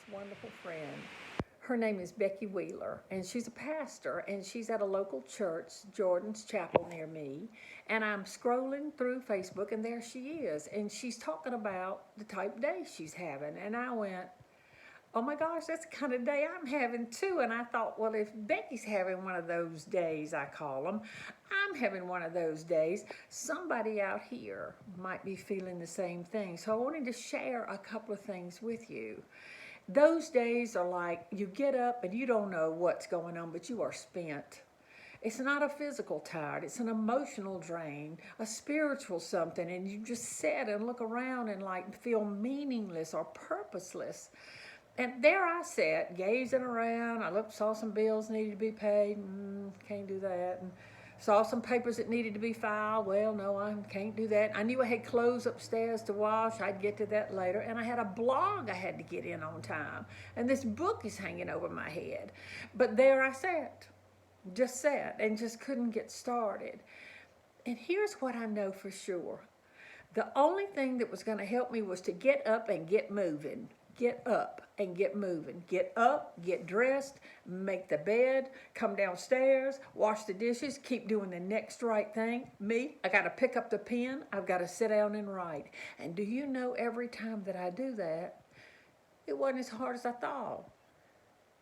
this wonderful friend. Her name is Becky Wheeler, and she's a pastor, and she's at a local church, Jordan's Chapel near me. And I'm scrolling through Facebook, and there she is, and she's talking about the type day she's having. And I went, oh my gosh, that's the kind of day I'm having too. And I thought, well, if Becky's having one of those days, I call them, I'm having one of those days, somebody out here might be feeling the same thing. So I wanted to share a couple of things with you. Those days are like you get up and you don't know what's going on, but you are spent. It's not a physical tired, it's an emotional drain, a spiritual something, and you just sit and look around and like feel meaningless or purposeless. And there I sat, gazing around. I looked, saw some bills needed to be paid. Can't do that. And saw some papers that needed to be filed. Well, no, I can't do that. I knew I had clothes upstairs to wash. I'd get to that later. And I had a blog I had to get in on time. And this book is hanging over my head. But there I sat, just sat, and just couldn't get started. And here's what I know for sure. The only thing that was going to help me was to get up and get moving. Get up and get moving. Get up, get dressed, make the bed, come downstairs, wash the dishes, keep doing the next right thing. Me, I got to pick up the pen. I've got to sit down and write. And do you know, every time that I do that, it wasn't as hard as I thought.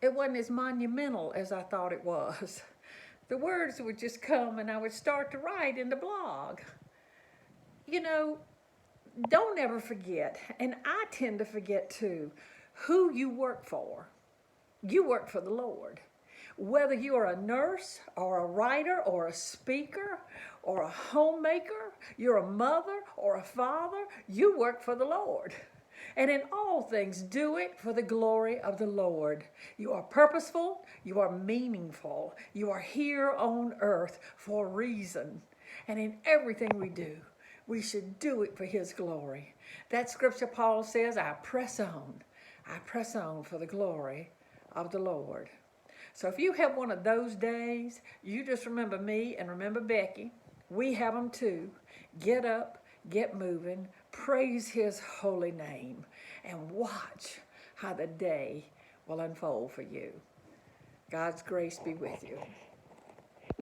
It wasn't as monumental as I thought it was. The words would just come and I would start to write in the blog. You know, don't ever forget, and I tend to forget too, who you work for. You work for the Lord. Whether you are a nurse or a writer or a speaker or a homemaker, you're a mother or a father, you work for the Lord. And in all things, do it for the glory of the Lord. You are purposeful, you are meaningful, you are here on earth for a reason. And in everything we do, we should do it for His glory. That scripture, Paul says, I press on for the glory of the Lord. So if you have one of those days, you just remember me and remember Becky. We have them too. Get up, get moving, praise His holy name, and watch how the day will unfold for you. God's grace be with you.